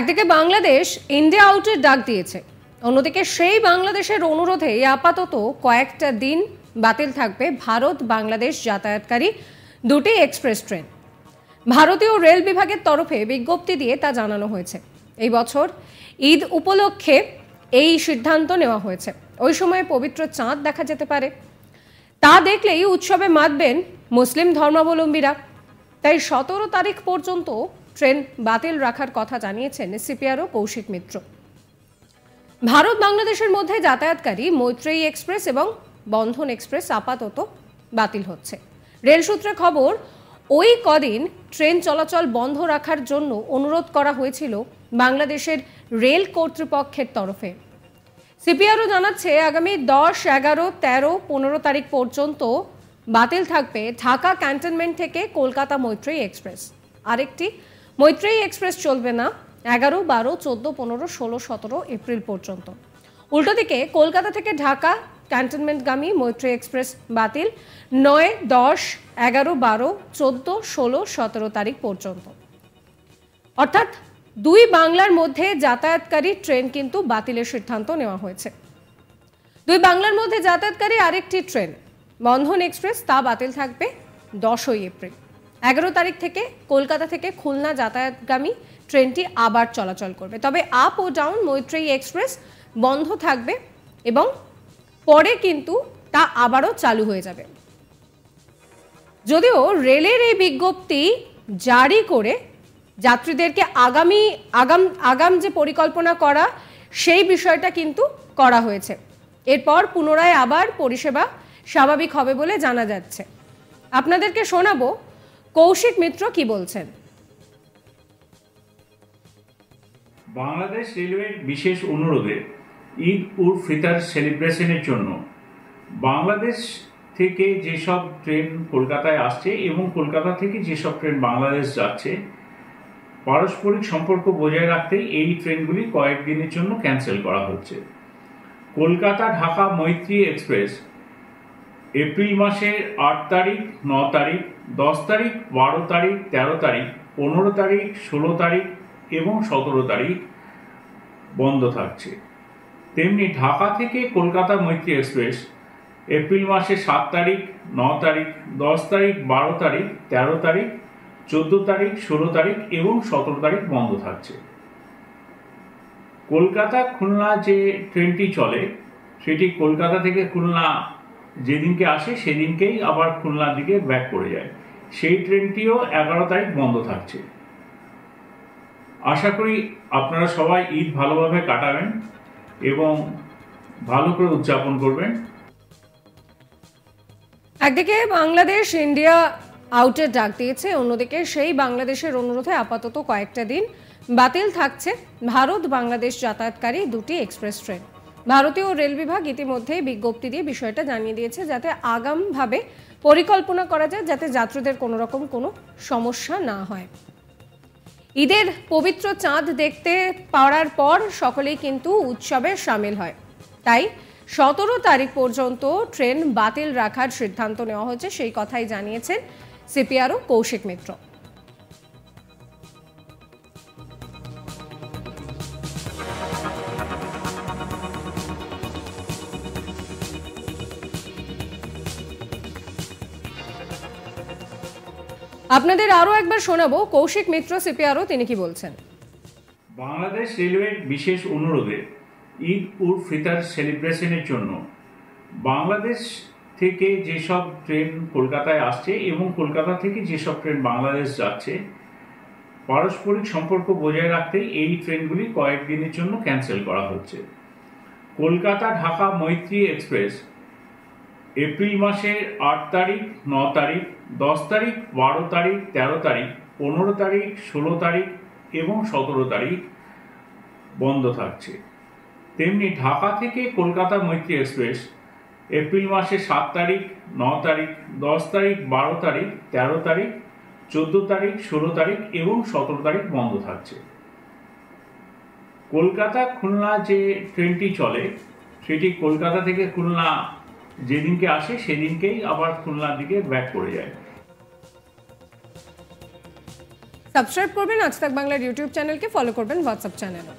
একদিকে বাংলাদেশ ইন্ডিয়া আউটের ডাক দিয়েছে, অন্যদিকে সেই বাংলাদেশের অনুরোধে আপাতত কয়েকটা দিন বাতিল থাকবে ভারত বাংলাদেশ যাতায়াতকারী দুটি এক্সপ্রেস ট্রেন। ভারতীয় রেল বিভাগের তরফে বিজ্ঞপ্তি দিয়ে তা জানানো হয়েছে। এই বছর ঈদ উপলক্ষে এই সিদ্ধান্ত নেওয়া হয়েছে। ওই সময় পবিত্র চাঁদ দেখা যেতে পারে, তা দেখলেই উৎসবে মাতবেন মুসলিম ধর্মাবলম্বীরা। তাই 17 তারিখ পর্যন্ত ট্রেন বাতিল রাখার কথা জানিয়েছেন সিপিআরও কৌশিক মিত্র। ভারত বাংলাদেশের মধ্যে যাতায়াতকারী মৈত্রেয়ী এক্সপ্রেস এবং বন্ধন এক্সপ্রেস আপাতত বাতিল হচ্ছে। রেল সূত্রে খবর, ওই কদিন ট্রেন চলাচল বন্ধ রাখার জন্য অনুরোধ করা হয়েছিল বাংলাদেশের রেল কর্তৃপক্ষের তরফে। সিপিআরও জানাচ্ছে আগামী 10, 11, 13, 15 তারিখ পর্যন্ত বাতিল থাকবে ঢাকা ক্যান্টনমেন্ট থেকে কলকাতা মৈত্রেয়ী এক্সপ্রেস। আরেকটি মৈত্রেয়ী এক্সপ্রেস চলবে না 11, 12, 14, 15, 16, 17 এপ্রিল পর্যন্ত। উল্টো দিকে কলকাতা থেকে ঢাকা ক্যান্টনমেন্টগামী মৈত্রেয়ী এক্সপ্রেস বাতিল 9, 10, 11, 12, 14, 16, 17 তারিখ পর্যন্ত। অর্থাৎ দুই বাংলার মধ্যে যাতায়াতকারী ট্রেন কিন্তু বাতিলের সিদ্ধান্ত নেওয়া হয়েছে। দুই বাংলার মধ্যে যাতায়াতকারী আরেকটি ট্রেন বন্ধন এক্সপ্রেস, তা বাতিল থাকবে 10 এপ্রিল। 11 তারিখ থেকে কলকাতা থেকে খুলনা যাতায়াতগামী ট্রেনটি আবার চলাচল করবে। তবে আপ ও ডাউন মৈত্রেয়ী এক্সপ্রেস বন্ধ থাকবে এবং পরে কিন্তু তা আবারও চালু হয়ে যাবে। যদিও রেলের এই বিজ্ঞপ্তি জারি করে যাত্রীদেরকে আগাম যে পরিকল্পনা করা, সেই বিষয়টা কিন্তু করা হয়েছে। এরপর পুনরায় আবার পরিষেবা স্বাভাবিক হবে বলে জানা যাচ্ছে। আপনাদেরকে শোনাবো কৌশিক মিত্র কি বলছেন। বাংলাদেশ রেলওয়ের বিশেষ অনুরোধে ঈদ উল ফিতর সেলিব্রেশনের জন্য বাংলাদেশ থেকে যেসব ট্রেন কলকাতায় আসছে এবং কলকাতা থেকে যেসব ট্রেন বাংলাদেশ যাচ্ছে, পারস্পরিক সম্পর্ক বজায় রাখতে এই ট্রেনগুলি কয়েকদিনের জন্য ক্যান্সেল করা হচ্ছে। কলকাতা ঢাকা মৈত্রী এক্সপ্রেস এপ্রিল মাসের 8 তারিখ, 9 তারিখ, 10 তারিখ, 12 তারিখ, 13 তারিখ, 15 তারিখ, 16 তারিখ এবং 17 তারিখ বন্ধ থাকছে। তেমনি ঢাকা থেকে কলকাতা মৈত্রী এক্সপ্রেস এপ্রিল মাসের 7 তারিখ, 9 তারিখ, 10 তারিখ, 12 তারিখ, 13 তারিখ, 14 তারিখ, 16 তারিখ এবং 17 তারিখ বন্ধ থাকছে। কলকাতা খুলনা যে ট্রেনটি চলে, সেটি কলকাতা থেকে খুলনা যেদিনকে আসে সেদিনকেই আবার খুলনার দিকে ব্যাক করে যায়। সেই ট্রেনটিও 11 তারিখ বন্ধ থাকছে। আশা করি আপনারা সবাই ঈদ ভালোভাবে কাটাবেন এবং ভালো করে উদযাপন করবেন। একদিকে বাংলাদেশ ইন্ডিয়া আউটের ডাক দিয়েছে, অন্যদিকে সেই বাংলাদেশের অনুরোধে আপাতত কয়েকটা দিন বাতিল থাকছে ভারত বাংলাদেশ যাতায়াতকারী দুটি এক্সপ্রেস ট্রেন। ভারতীয় রেল বিভাগ ইতিমধ্যে বিজ্ঞপ্তি দিয়ে বিষয়টা জানিয়ে দিয়েছে, যাতে আগামভাবে পরিকল্পনা করা যায়, যাতে যাত্রীদের কোনো রকম কোনো সমস্যা না হয়। ঈদের পবিত্র চাঁদ দেখতে পাওয়ার পর সকলেই কিন্তু উৎসবে সামিল হয়। তাই 17 তারিখ পর্যন্ত ট্রেন বাতিল রাখার সিদ্ধান্ত নেওয়া হয়েছে, সেই কথাই জানিয়েছেন সিপিআরও কৌশিক মিত্র। আপনাদের আরো একবার শোনাবো কৌশিক মিত্র সিপিআরও তিনি কি বলছেন। বাংলাদেশ রেলওয়ের বিশেষ অনুরোধে ঈদ উল ফিতর সেলিব্রেশনের জন্য বাংলাদেশ থেকে যেসব ট্রেন কলকাতায় আসছে এবং কলকাতা থেকে যেসব ট্রেন বাংলাদেশ যাচ্ছে, পারস্পরিক সম্পর্ক বজায় রাখতে এই ট্রেনগুলি কয়েকদিনের জন্য ক্যান্সেল করা হচ্ছে। কলকাতা ঢাকা মৈত্রী এক্সপ্রেস এপ্রিল মাসের 8 তারিখ, 9 তারিখ, 10 তারিখ, 12 তারিখ, 13 তারিখ, 15 তারিখ, 16 তারিখ এবং 17 তারিখ বন্ধ থাকছে। তেমনি ঢাকা থেকে কলকাতা মৈত্রী এক্সপ্রেস এপ্রিল মাসের 7 তারিখ, 9 তারিখ, 10 তারিখ, 12 তারিখ, 13 তারিখ, 14 তারিখ, 16 তারিখ এবং 17 তারিখ বন্ধ থাকছে। কলকাতা খুলনা যে ট্রেনটি চলে, সেটি কলকাতা থেকে খুলনা যেদিনকে আসে সেদিনকেই আবার খুলনার দিকে ব্যাক করে যায়। সাবস্ক্রাইব করবেন আজ তাক বাংলার ইউটিউব চ্যানেলকে, ফলো করবেন হোয়াটসঅ্যাপ চ্যানেলও।